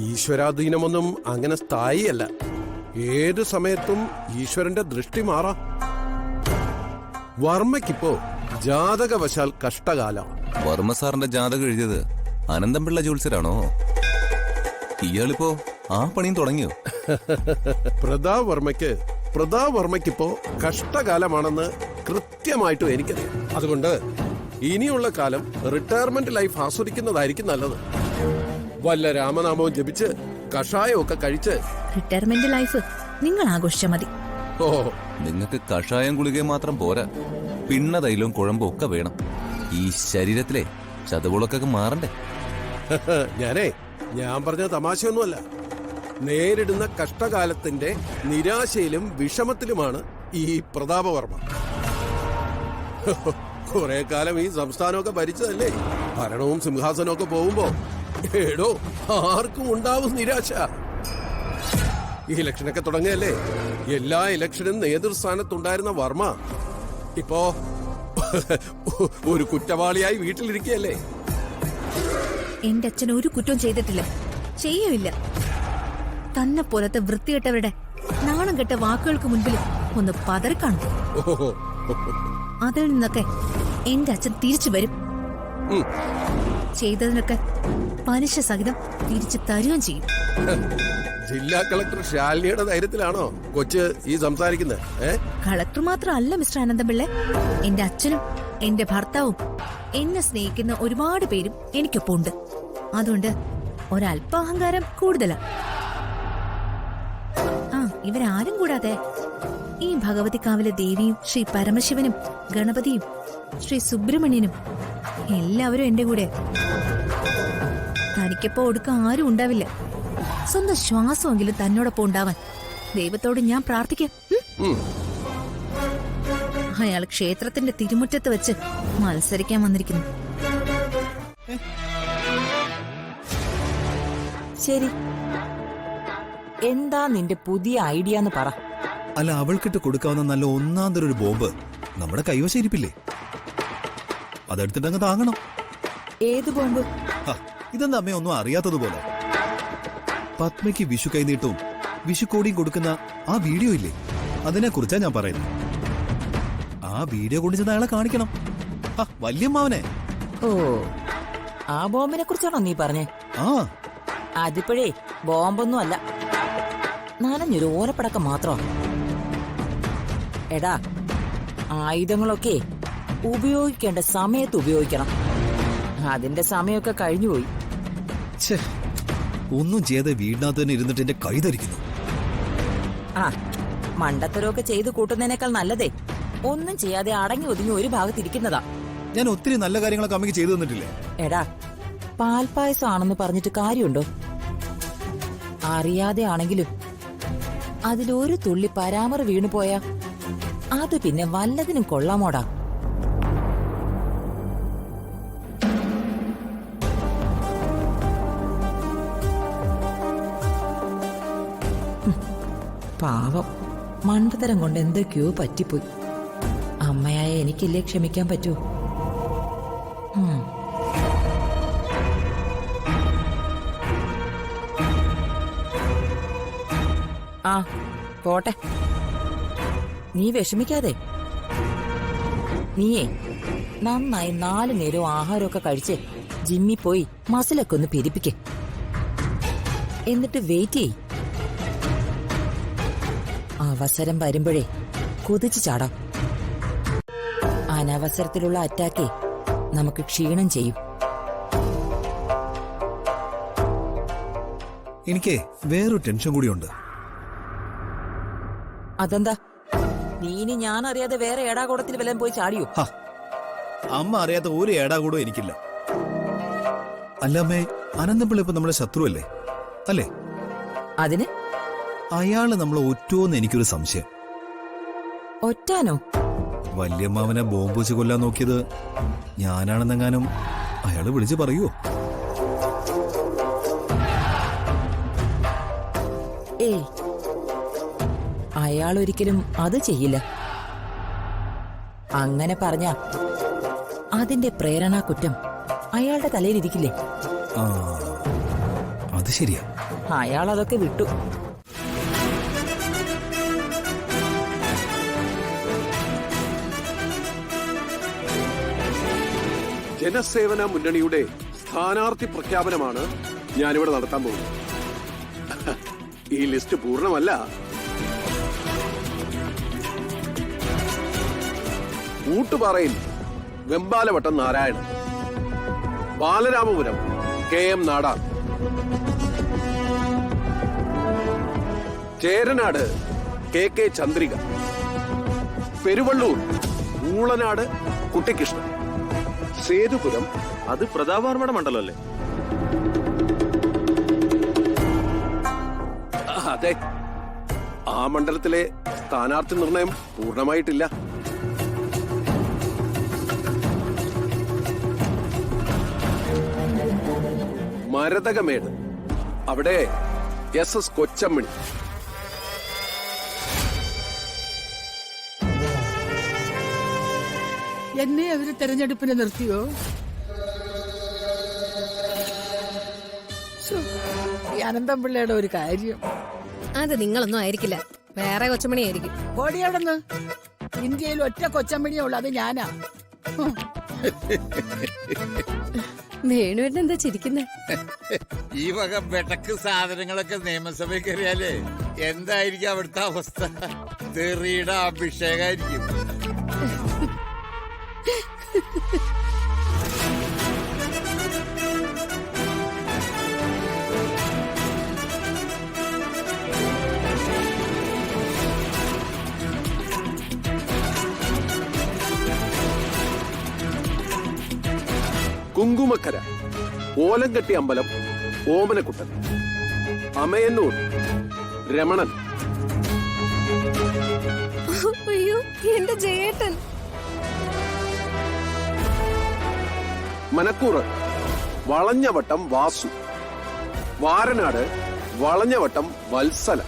ഈശ്വരാധീനമൊന്നും അങ്ങനെ സ്ഥായിയല്ല. ഏത് സമയത്തും ഈശ്വരന്റെ ദൃഷ്ടി മാറാം. വർമ്മയ്ക്കിപ്പോ ജാതകവശാൽ കഷ്ടകാലം. വർമ്മ സാറിന്റെ ജാതകം എഴുതിയത് അനന്തംപിള്ള ജോത്സ്യരാണോ? ഇയാളിപ്പോ ആ പണിയും തുടങ്ങിയോ? പ്രതാപ് വർമ്മയ്ക്കിപ്പോ കഷ്ടകാലമാണെന്ന് കൃത്യമായിട്ടും എനിക്കറിയാം. അതുകൊണ്ട് ഇനിയുള്ള കാലം റിട്ടയർമെന്റ് ലൈഫ് ആസ്വദിക്കുന്നതായിരിക്കും നല്ലത്. വല്ല രാമനാമവും ജപിച്ച് കഷായമൊക്കെ കഴിച്ച് റിട്ടയർമെന്റ് ലൈഫ് നിങ്ങൾ ആഘോഷിച്ച മതി. ഓ, നിങ്ങൾക്ക് കഷായം ഗുളിക മാത്രം പോരാ, പിണ്ണതൈലവും കുഴമ്പും ഒക്കെ വേണം. ഈ ശരീരത്തിലെ ചതവുകളൊക്കെ മാറണ്ടേ? ഞാൻ പറഞ്ഞ തമാശയൊന്നുമല്ല. നേരിടുന്ന കഷ്ടകാലത്തിന്റെ നിരാശയിലും വിഷമത്തിലുമാണ് ഈ പ്രതാപവർമ്മ. കുറെ കാലം ഈ സംസ്ഥാനമൊക്കെ ഭരിച്ചതല്ലേ. ഭരണവും സിംഹാസനവും ഒക്കെ പോകുമ്പോ ഏടോ ആർക്കും ഉണ്ടാവും നിരാശ. ഈ ഇലക്ഷനൊക്കെ തുടങ്ങിയല്ലേ. എല്ലാ ഇലക്ഷനും നേതൃസ്ഥാനത്തുണ്ടായിരുന്ന വർമ്മ ഇപ്പോ ഒരു കുറ്റവാളിയായി വീട്ടിലിരിക്കുകയല്ലേ. എന്റെ അച്ഛൻ ഒരു കുറ്റവും ചെയ്തിട്ടില്ല, ചെയ്യൂല്ല. തന്നെ പോലത്തെ വൃത്തികെട്ടവരുടെ നാണം കെട്ട വാക്കുകൾക്ക് മുൻപിൽ ഒന്ന് പതറിക്കാണും. അതിൽ നിന്നൊക്കെ എന്റെ അച്ഛൻ തിരിച്ചു വരും. ചെയ്തതിനൊക്കെ പലിശ സഹിതം തിരിച്ചു തരുകയും ചെയ്യും. ജില്ലാ കളക്ടർ ശാലിനിയുടെ ധൈര്യത്തിലാണോ കൊച്ച് ഈ സംസാരിക്കുന്നത്? കളക്ടർ മാത്രമല്ല മിസ്റ്റർ അനന്തപിള്ളെ, എന്റെ അച്ഛനും എന്റെ ഭർത്താവും എന്നെ സ്നേഹിക്കുന്ന ഒരുപാട് പേരും എനിക്കൊപ്പം ഉണ്ട്. അതുകൊണ്ട് ഒരല്പ അഹങ്കാരം കൂടുതലാണ്. ഇവരാരും കൂടാതെ ഈ ഭഗവതിക്കാവിലെ ദേവിയും ശ്രീ പരമശിവനും ഗണപതിയും ശ്രീ സുബ്രഹ്മണ്യനും എല്ലാവരും എന്റെ കൂടെ. തനിക്കപ്പോ ഒടുക്കം ആരും ഉണ്ടാവില്ല. സ്വന്തം ശ്വാസമെങ്കിലും തന്നോടൊപ്പം ഉണ്ടാവാൻ ദൈവത്തോട് ഞാൻ പ്രാർത്ഥിക്കാം. അയാൾ ക്ഷേത്രത്തിന്റെ തിരുമുറ്റത്ത് വെച്ച് മത്സരിക്കാൻ വന്നിരിക്കുന്നു. ശരി, എന്താ നിന്റെ പുതിയ ഐഡിയ എന്ന് പറ. അല്ല, അവൾക്കിട്ട് കൊടുക്കാവുന്ന നല്ല ഒന്നാന്തരൊരു ബോംബ് നമ്മുടെ കൈവശം ഇരിപ്പില്ലേ? അതെടുത്തിട്ട് അങ്ങ് താങ്ങണം. ഏത് ബോംബ്? ഇതെന്താ അമ്മ ഒന്നും അറിയാത്തതുപോലെ? പത്മയ്ക്ക് വിഷു കൈനീട്ടവും വിഷുക്കോടിയും കൊടുക്കുന്ന ആ വീഡിയോ ഇല്ലേ, അതിനെ കുറിച്ചാ ഞാൻ പറയുന്നത്. ആ വീഡിയോ കൊണ്ട് ചെന്ന് അയാളെ കാണിക്കണം. വല്യമ്മാവനെ. ഓ, ആ ബോംബിനെ കുറിച്ചാണോ നീ പറഞ്ഞേ? അതിപ്പോഴേ ബോംബൊന്നും അല്ല, നനഞ്ഞൊരു ഓലപ്പടക്കം മാത്രം. എടാ, ആയുധങ്ങളൊക്കെ ഉപയോഗിക്കേണ്ട സമയത്ത് ഉപയോഗിക്കണം. അതിന്റെ സമയമൊക്കെ കഴിഞ്ഞുപോയി. ഒന്നും ചെയ്ത് വീടിനകത്ത് തന്നെ ഇരുന്നിട്ട് എന്റെ കൈ ധരിക്കുന്നു. മണ്ടത്തരമൊക്കെ ചെയ്ത് കൂട്ടുന്നതിനേക്കാൾ നല്ലതേ ഒന്നും ചെയ്യാതെ അടങ്ങി ഒതുങ്ങി ഒരു ഭാഗത്തിരിക്കുന്നതാ. ഞാൻ ഒത്തിരി നല്ല കാര്യങ്ങളൊക്കെ അമ്മയ്ക്ക് ചെയ്തു തന്നിട്ടില്ലേ? എടാ, പാൽപ്പായസം ആണെന്ന് പറഞ്ഞിട്ട് കാര്യമുണ്ടോ? അറിയാതെ ആണെങ്കിലും അതിലൊരു തുള്ളി പരാമർ വീണുപോയാ അത് പിന്നെ വല്ലതിനും കൊള്ളാമോടാ. പാവം, മണ്ടത്തരം കൊണ്ട് എന്തൊക്കെയോ പറ്റിപ്പോയി. അമ്മയായ എനിക്കില്ലേ ക്ഷമിക്കാൻ പറ്റൂ? പോട്ടെ, നീ വിഷമിക്കാതെ. നീയേ നന്നായി 4 നേരവും ആഹാരമൊക്കെ കഴിച്ച് ജിമ്മിൽ പോയി മസിലൊക്കെ ഒന്ന് പെരിപ്പിക്കേ. എന്നിട്ട് വെയിറ്റ് ചെയ്. അവസരം വരുമ്പോഴേ കുതിച്ചു ചാടാം. അനവസരത്തിലുള്ള അറ്റാക്കേ നമുക്ക് ക്ഷീണം ചെയ്യും. എനിക്ക് വേറൊരു ടെൻഷൻ കൂടിയുണ്ട്. അതെന്താ? നീ ഇനി ഞാൻ അറിയാതെ വേറെ ഏടാകൂടത്തിൽ വല്ലതും പോയി ചാടിയോ? അമ്മ അറിയാത്ത ഒരു ഏടാകൂടം എനിക്കില്ല. അല്ലമ്മേ, അനന്തപിള്ള ഇപ്പൊ നമ്മുടെ ശത്രുവല്ലേ? അല്ലേ? അതിന് അയാള് നമ്മളെ ഒറ്റോന്ന് എനിക്കൊരു സംശയം. ഒറ്റാനോ? വല്യമ്മാവനെ ബോംബ് വെച്ച് കൊല്ലാൻ നോക്കിയത് ഞാനാണെന്നെങ്ങാനും അയാള് വിളിച്ചു പറയുവോ? ഏയ്, അയാൾ ഒരിക്കലും അത് ചെയ്യില്ല. അങ്ങനെ പറഞ്ഞ അതിന്റെ പ്രേരണാ കുറ്റം അയാളുടെ തലയിലിരിക്കില്ലേ? അത് ശരിയാ. അയാൾ അതൊക്കെ വിട്ടു. ജനസേവന മുന്നണിയുടെ സ്ഥാനാർത്ഥി പ്രഖ്യാപനമാണ് ഞാനിവിടെ നടത്താൻ പോകുന്നത്. ഈ ലിസ്റ്റ് പൂർണ്ണമല്ല. ഊട്ടുപാറയിൽ വെമ്പാലവട്ടം നാരായണൻ, ബാലരാമപുരം KM നാടാർ, ചേരനാട് KK ചന്ദ്രിക, പെരുവള്ളൂർ ഊളനാട് കുട്ടിക്കൃഷ്ണൻ, സേതുപുരം അത് പ്രതാപവർമ്മയുടെ മണ്ഡലമല്ലേ? അതെ, ആ മണ്ഡലത്തിലെ സ്ഥാനാർത്ഥി നിർണയം പൂർണ്ണമായിട്ടില്ല. മരതകമേട്, അവിടെ SS കൊച്ചമ്മണി. എന്നെ അവര് തെരഞ്ഞെടുപ്പിന് നിർത്തിയോ? ശ്ശോ, ഈ അനന്തംപിള്ളയുടെ ഒരു കാര്യം. അത് നിങ്ങളൊന്നും ആയിരിക്കില്ല, വേറെ കൊച്ചുമണിയായിരിക്കും. ഓടിയവിടുന്ന്. ഇന്ത്യയിൽ ഒറ്റ കൊച്ചമ്പണിയേ ഉള്ളു, അത് ഞാനാ. ഹും. വേണുവേട്ടൻ എന്താ ചിരിക്കുന്നേ? ഈ വക വെടക്ക് സാധനങ്ങളൊക്കെ നിയമസഭയിൽ കയറിയാലേ എന്തായിരിക്കും അവിടുത്തെ അവസ്ഥ? തെറിയുടെ അഭിഷേകമായിരിക്കും. കുങ്കുമക്കര, ഓലങ്കട്ടി അമ്പലം ഓമനക്കുട്ടൻ, അമയന്നൂർ രമണൻ. അയ്യോ, എന്റെ ജയേട്ടൻ. മനക്കൂറ് വളഞ്ഞവട്ടം വാസു, വാരനാട് വളഞ്ഞവട്ടം വത്സല.